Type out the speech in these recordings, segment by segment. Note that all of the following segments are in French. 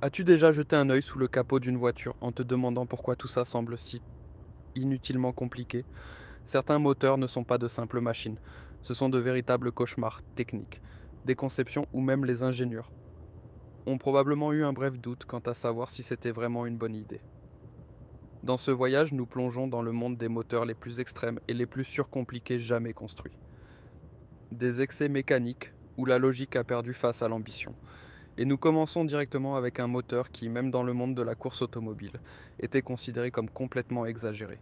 As-tu déjà jeté un œil sous le capot d'une voiture en te demandant pourquoi tout ça semble si inutilement compliqué? Certains moteurs ne sont pas de simples machines, ce sont de véritables cauchemars techniques. Des conceptions où même les ingénieurs ont probablement eu un bref doute quant à savoir si c'était vraiment une bonne idée. Dans ce voyage, nous plongeons dans le monde des moteurs les plus extrêmes et les plus surcompliqués jamais construits. Des excès mécaniques où la logique a perdu face à l'ambition. Et nous commençons directement avec un moteur qui, même dans le monde de la course automobile, était considéré comme complètement exagéré.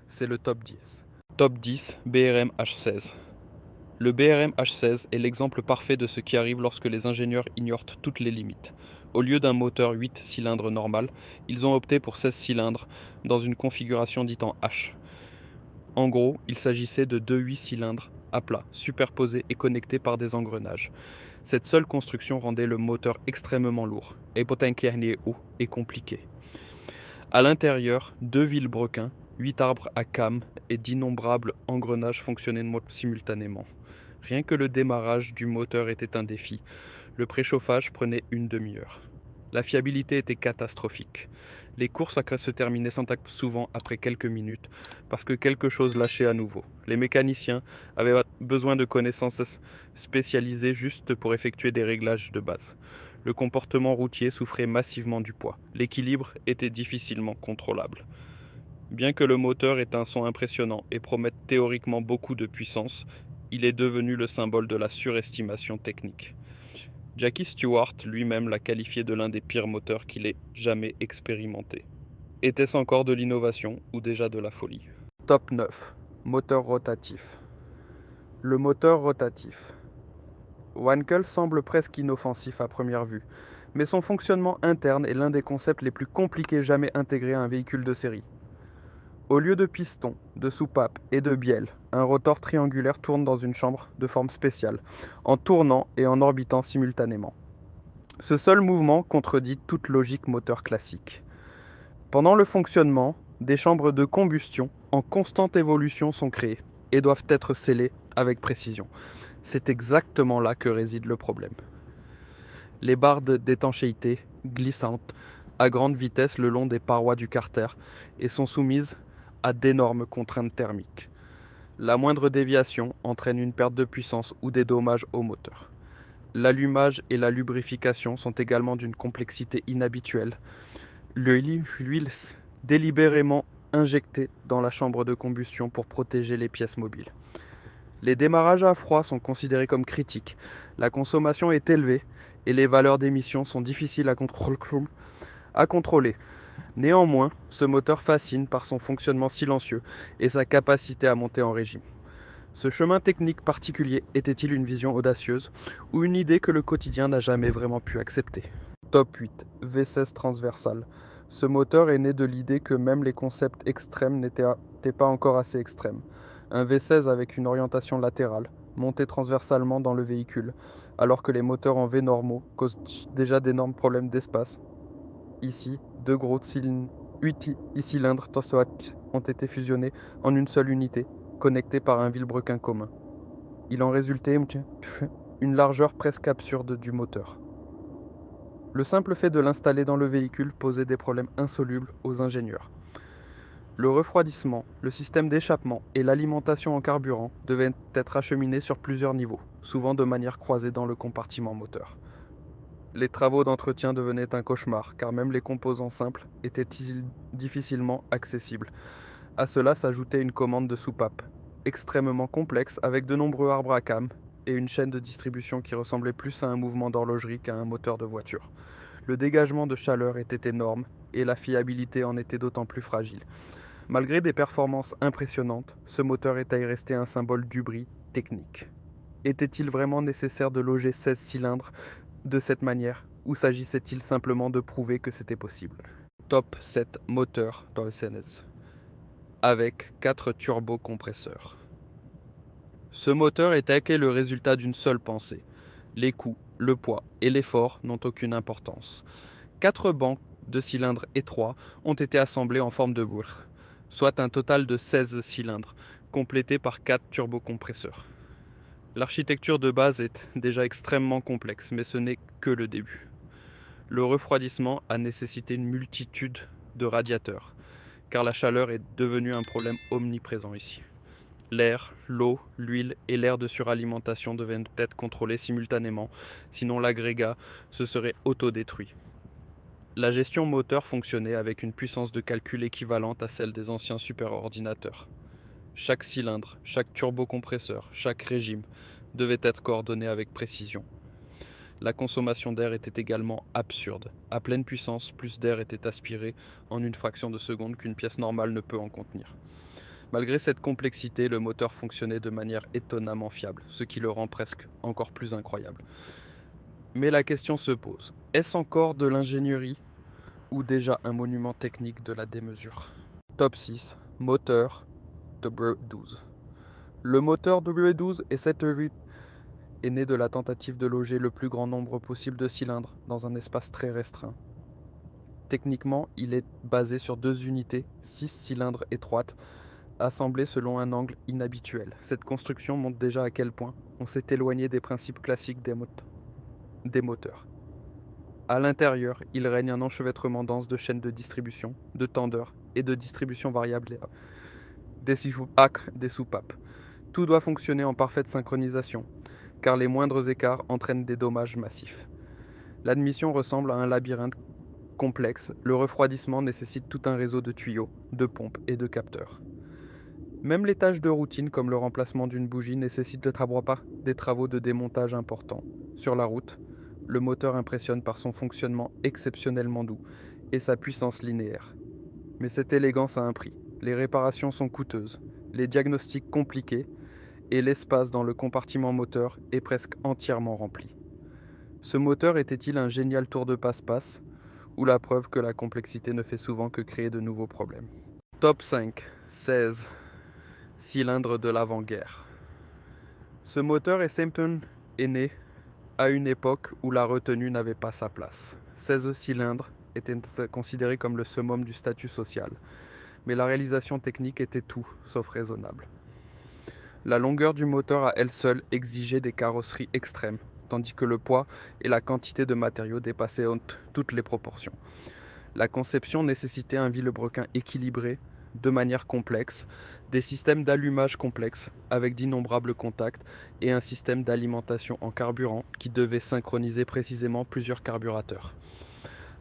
C'est le Top 10. Top 10 BRM H16. Le BRM H16 est l'exemple parfait de ce qui arrive lorsque les ingénieurs ignorent toutes les limites. Au lieu d'un moteur 8 cylindres normal, ils ont opté pour 16 cylindres dans une configuration dite en H. En gros, il s'agissait de deux 8 cylindres à plat, superposés et connectés par des engrenages. Cette seule construction rendait le moteur extrêmement lourd, et compliqué. À l'intérieur, deux vilebrequins, 8 arbres à cames et d'innombrables engrenages fonctionnaient simultanément. Rien que le démarrage du moteur était un défi. Le préchauffage prenait une demi-heure. La fiabilité était catastrophique. Les courses se terminaient souvent après quelques minutes parce que quelque chose lâchait à nouveau. Les mécaniciens avaient besoin de connaissances spécialisées juste pour effectuer des réglages de base. Le comportement routier souffrait massivement du poids. L'équilibre était difficilement contrôlable. Bien que le moteur ait un son impressionnant et promette théoriquement beaucoup de puissance, il est devenu le symbole de la surestimation technique. Jackie Stewart lui-même l'a qualifié de l'un des pires moteurs qu'il ait jamais expérimenté. Était-ce encore de l'innovation ou déjà de la folie? Top 9. Moteur rotatif. Le moteur rotatif. Wankel semble presque inoffensif à première vue, mais son fonctionnement interne est l'un des concepts les plus compliqués jamais intégrés à un véhicule de série. Au lieu de piston, de soupape et de bielle, un rotor triangulaire tourne dans une chambre de forme spéciale, en tournant et en orbitant simultanément. Ce seul mouvement contredit toute logique moteur classique. Pendant le fonctionnement, des chambres de combustion en constante évolution sont créées et doivent être scellées avec précision. C'est exactement là que réside le problème. Les barres d'étanchéité glissantes à grande vitesse le long des parois du carter et sont soumises à d'énormes contraintes thermiques. La moindre déviation entraîne une perte de puissance ou des dommages au moteur. L'allumage et la lubrification sont également d'une complexité inhabituelle. L'huile délibérément injectée dans la chambre de combustion pour protéger les pièces mobiles. Les démarrages à froid sont considérés comme critiques. La consommation est élevée et les valeurs d'émission sont difficiles à contrôler. Néanmoins, ce moteur fascine par son fonctionnement silencieux et sa capacité à monter en régime. Ce chemin technique particulier était-il une vision audacieuse ou une idée que le quotidien n'a jamais vraiment pu accepter? Top 8. V16 transversal. Ce moteur est né de l'idée que même les concepts extrêmes n'étaient pas encore assez extrêmes. Un V16 avec une orientation latérale, monté transversalement dans le véhicule, alors que les moteurs en V normaux causent déjà d'énormes problèmes d'espace. Ici, deux gros 8 cylindres Tostoat ont été fusionnés en une seule unité, connectés par un vilebrequin commun. Il en résultait une largeur presque absurde du moteur. Le simple fait de l'installer dans le véhicule posait des problèmes insolubles aux ingénieurs. Le refroidissement, le système d'échappement et l'alimentation en carburant devaient être acheminés sur plusieurs niveaux, souvent de manière croisée dans le compartiment moteur. Les travaux d'entretien devenaient un cauchemar, car même les composants simples étaient difficilement accessibles. À cela s'ajoutait une commande de soupape, extrêmement complexe avec de nombreux arbres à cames et une chaîne de distribution qui ressemblait plus à un mouvement d'horlogerie qu'à un moteur de voiture. Le dégagement de chaleur était énorme et la fiabilité en était d'autant plus fragile. Malgré des performances impressionnantes, ce moteur était resté un symbole du bris technique. Était-il vraiment nécessaire de loger 16 cylindres de cette manière, ou s'agissait-il simplement de prouver que c'était possible? Top 7 moteurs dans le CNS, avec 4 turbocompresseurs. Ce moteur était le résultat d'une seule pensée. Les coûts, le poids et l'effort n'ont aucune importance. 4 bancs de cylindres étroits ont été assemblés en forme de bourre, soit un total de 16 cylindres, complétés par 4 turbocompresseurs. L'architecture de base est déjà extrêmement complexe, mais ce n'est que le début. Le refroidissement a nécessité une multitude de radiateurs, car la chaleur est devenue un problème omniprésent ici. L'air, l'eau, l'huile et l'air de suralimentation devaient être contrôlés simultanément, sinon l'agrégat se serait autodétruit. La gestion moteur fonctionnait avec une puissance de calcul équivalente à celle des anciens superordinateurs. Chaque cylindre, chaque turbocompresseur, chaque régime devait être coordonné avec précision. La consommation d'air était également absurde. À pleine puissance, plus d'air était aspiré en une fraction de seconde qu'une pièce normale ne peut en contenir. Malgré cette complexité, le moteur fonctionnait de manière étonnamment fiable, ce qui le rend presque encore plus incroyable. Mais la question se pose, est-ce encore de l'ingénierie ou déjà un monument technique de la démesure? Top 6. Moteur W12. Le moteur W12 et 7E8 est né de la tentative de loger le plus grand nombre possible de cylindres dans un espace très restreint. Techniquement, il est basé sur deux unités, 6 cylindres étroites, assemblées selon un angle inhabituel. Cette construction montre déjà à quel point on s'est éloigné des principes classiques des moteurs. À l'intérieur, il règne un enchevêtrement dense de chaînes de distribution, de tendeurs et de distribution variable des soupapes. Tout doit fonctionner en parfaite synchronisation, car les moindres écarts entraînent des dommages massifs. L'admission ressemble à un labyrinthe complexe. Le refroidissement nécessite tout un réseau de tuyaux, de pompes et de capteurs. Même les tâches de routine comme le remplacement d'une bougie nécessitent des travaux de démontage importants. Sur la route, le moteur impressionne par son fonctionnement exceptionnellement doux et sa puissance linéaire. Mais cette élégance a un prix. Les réparations sont coûteuses, les diagnostics compliqués et l'espace dans le compartiment moteur est presque entièrement rempli. Ce moteur était-il un génial tour de passe-passe ou la preuve que la complexité ne fait souvent que créer de nouveaux problèmes? Top 5. 16. Cylindre de l'avant-guerre. Ce moteur Simpson est né à une époque où la retenue n'avait pas sa place. 16 cylindres étaient considérés comme le summum du statut social, mais la réalisation technique était tout sauf raisonnable. La longueur du moteur à elle seule exigeait des carrosseries extrêmes, tandis que le poids et la quantité de matériaux dépassaient toutes les proportions. La conception nécessitait un vilebrequin équilibré, de manière complexe, des systèmes d'allumage complexes, avec d'innombrables contacts, et un système d'alimentation en carburant qui devait synchroniser précisément plusieurs carburateurs.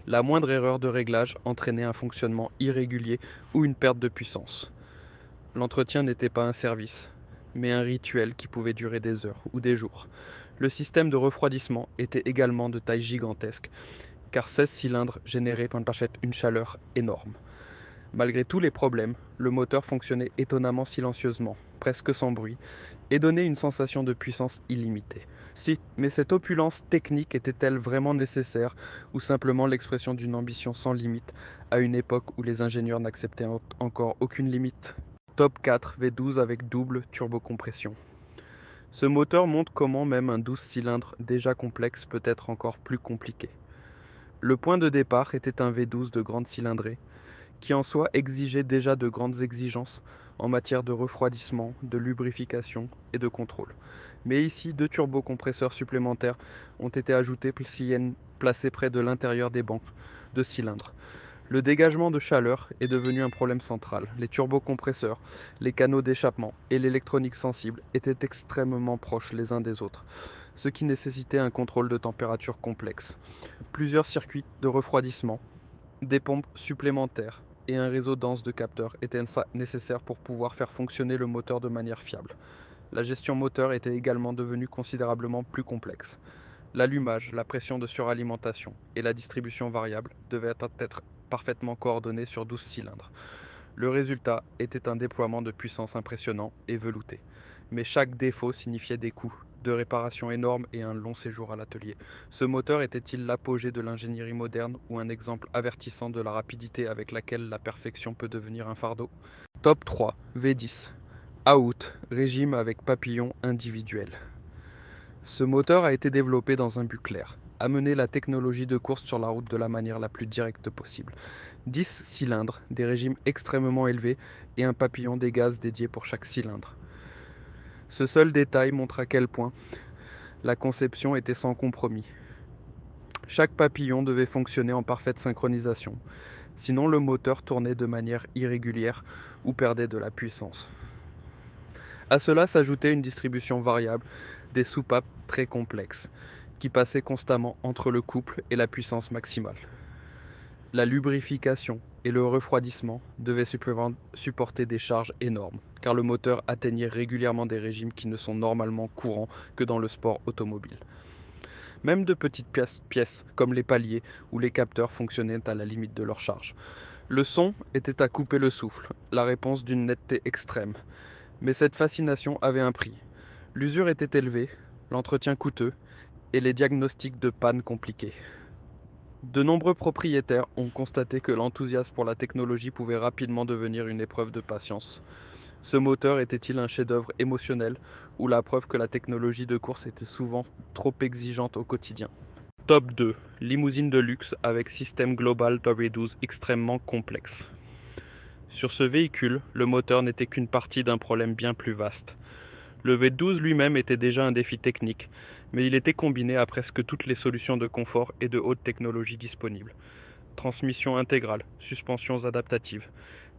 La moindre erreur de réglage entraînait un fonctionnement irrégulier ou une perte de puissance. L'entretien n'était pas un service, mais un rituel qui pouvait durer des heures ou des jours. Le système de refroidissement était également de taille gigantesque, car 16 cylindres généraient une chaleur énorme. Malgré tous les problèmes, le moteur fonctionnait étonnamment silencieusement, presque sans bruit, et donnait une sensation de puissance illimitée. Si, mais cette opulence technique était-elle vraiment nécessaire, ou simplement l'expression d'une ambition sans limite, à une époque où les ingénieurs n'acceptaient encore aucune limite? Top 4 V12 avec double turbocompression. Ce moteur montre comment même un 12 cylindres déjà complexe peut être encore plus compliqué. Le point de départ était un V12 de grande cylindrée, qui en soi exigeait déjà de grandes exigences en matière de refroidissement, de lubrification et de contrôle. Mais ici, 2 turbocompresseurs supplémentaires ont été ajoutés placés près de l'intérieur des bancs de cylindres. Le dégagement de chaleur est devenu un problème central. Les turbocompresseurs, les canaux d'échappement et l'électronique sensible étaient extrêmement proches les uns des autres, ce qui nécessitait un contrôle de température complexe. Plusieurs circuits de refroidissement, des pompes supplémentaires et un réseau dense de capteurs étaient nécessaires pour pouvoir faire fonctionner le moteur de manière fiable. La gestion moteur était également devenue considérablement plus complexe. L'allumage, la pression de suralimentation et la distribution variable devaient être parfaitement coordonnés sur 12 cylindres. Le résultat était un déploiement de puissance impressionnant et velouté. Mais chaque défaut signifiait des coûts de réparation énormes et un long séjour à l'atelier. Ce moteur était-il l'apogée de l'ingénierie moderne ou un exemple avertissant de la rapidité avec laquelle la perfection peut devenir un fardeau? Top 3. V10. Out, régime avec papillon individuel. Ce moteur a été développé dans un but clair: amener la technologie de course sur la route de la manière la plus directe possible. 10 cylindres, des régimes extrêmement élevés et un papillon des gaz dédié pour chaque cylindre. Ce seul détail montre à quel point la conception était sans compromis. Chaque papillon devait fonctionner en parfaite synchronisation, sinon le moteur tournait de manière irrégulière ou perdait de la puissance. À cela s'ajoutait une distribution variable des soupapes très complexes, qui passaient constamment entre le couple et la puissance maximale. La lubrification et le refroidissement devaient supporter des charges énormes, car le moteur atteignait régulièrement des régimes qui ne sont normalement courants que dans le sport automobile. Même de petites pièces comme les paliers ou les capteurs fonctionnaient à la limite de leur charge. Le son était à couper le souffle, la réponse d'une netteté extrême. Mais cette fascination avait un prix. L'usure était élevée, l'entretien coûteux et les diagnostics de panne compliqués. De nombreux propriétaires ont constaté que l'enthousiasme pour la technologie pouvait rapidement devenir une épreuve de patience. Ce moteur était-il un chef-d'œuvre émotionnel ou la preuve que la technologie de course était souvent trop exigeante au quotidien? Top 2. Limousine de luxe avec système global W12 extrêmement complexe. Sur ce véhicule, le moteur n'était qu'une partie d'un problème bien plus vaste. Le V12 lui-même était déjà un défi technique, mais il était combiné à presque toutes les solutions de confort et de haute technologie disponibles. Transmission intégrale, suspensions adaptatives,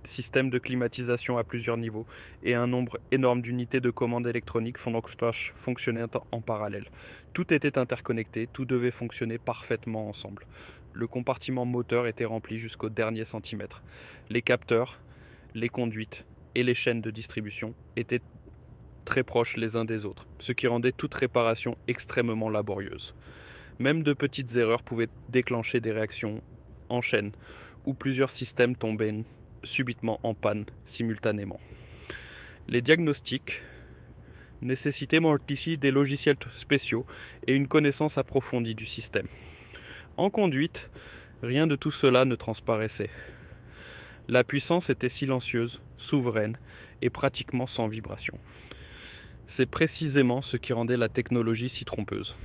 système de climatisation à plusieurs niveaux et un nombre énorme d'unités de commande électroniques fonctionnaient en parallèle. Tout était interconnecté, tout devait fonctionner parfaitement ensemble. Le compartiment moteur était rempli jusqu'au dernier centimètre. Les capteurs, les conduites et les chaînes de distribution étaient très proches les uns des autres, ce qui rendait toute réparation extrêmement laborieuse. Même de petites erreurs pouvaient déclencher des réactions en chaîne, où plusieurs systèmes tombaient subitement en panne simultanément. Les diagnostics nécessitaient ici des logiciels spéciaux et une connaissance approfondie du système. En conduite, rien de tout cela ne transparaissait. La puissance était silencieuse, souveraine et pratiquement sans vibration. C'est précisément ce qui rendait la technologie si trompeuse.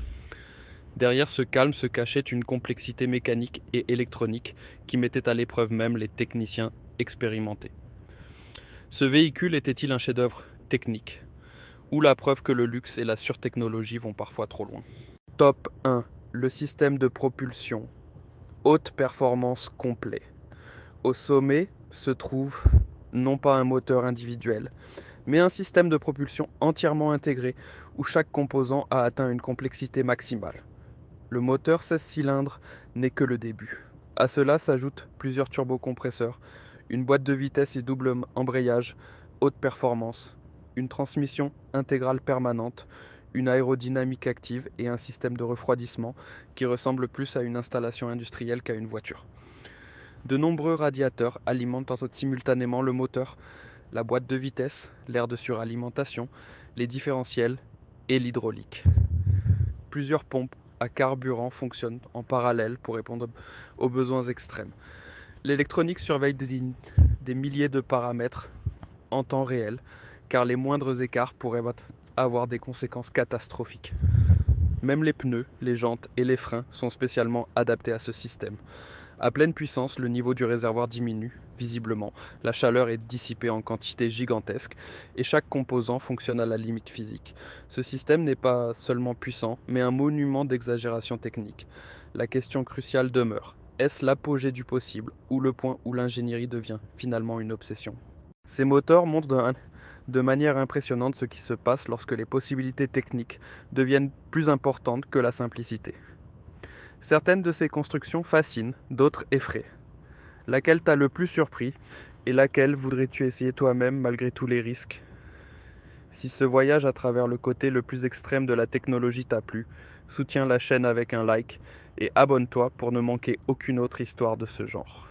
Derrière ce calme se cachait une complexité mécanique et électronique qui mettait à l'épreuve même les techniciens expérimentés. Ce véhicule était-il un chef-d'œuvre technique, ou la preuve que le luxe et la surtechnologie vont parfois trop loin? Top 1. Le système de propulsion. Haute performance complet. Au sommet se trouve non pas un moteur individuel, mais un système de propulsion entièrement intégré où chaque composant a atteint une complexité maximale. Le moteur 16 cylindres n'est que le début. À cela s'ajoutent plusieurs turbocompresseurs, une boîte de vitesse et double embrayage, haute performance, une transmission intégrale permanente, une aérodynamique active et un système de refroidissement qui ressemble plus à une installation industrielle qu'à une voiture. De nombreux radiateurs alimentent simultanément le moteur, la boîte de vitesse, l'air de suralimentation, les différentiels et l'hydraulique. Plusieurs pompes à carburant fonctionnent en parallèle pour répondre aux besoins extrêmes. L'électronique surveille des milliers de paramètres en temps réel, car les moindres écarts pourraient avoir des conséquences catastrophiques. Même les pneus, les jantes et les freins sont spécialement adaptés à ce système. À pleine puissance, le niveau du réservoir diminue, visiblement. La chaleur est dissipée en quantité gigantesque et chaque composant fonctionne à la limite physique. Ce système n'est pas seulement puissant, mais un monument d'exagération technique. La question cruciale demeure. Est-ce l'apogée du possible ou le point où l'ingénierie devient finalement une obsession? Ces moteurs montrent de manière impressionnante ce qui se passe lorsque les possibilités techniques deviennent plus importantes que la simplicité. Certaines de ces constructions fascinent, d'autres effraient. Laquelle t'a le plus surpris et laquelle voudrais-tu essayer toi-même malgré tous les risques? Si ce voyage à travers le côté le plus extrême de la technologie t'a plu, soutiens la chaîne avec un like et abonne-toi pour ne manquer aucune autre histoire de ce genre.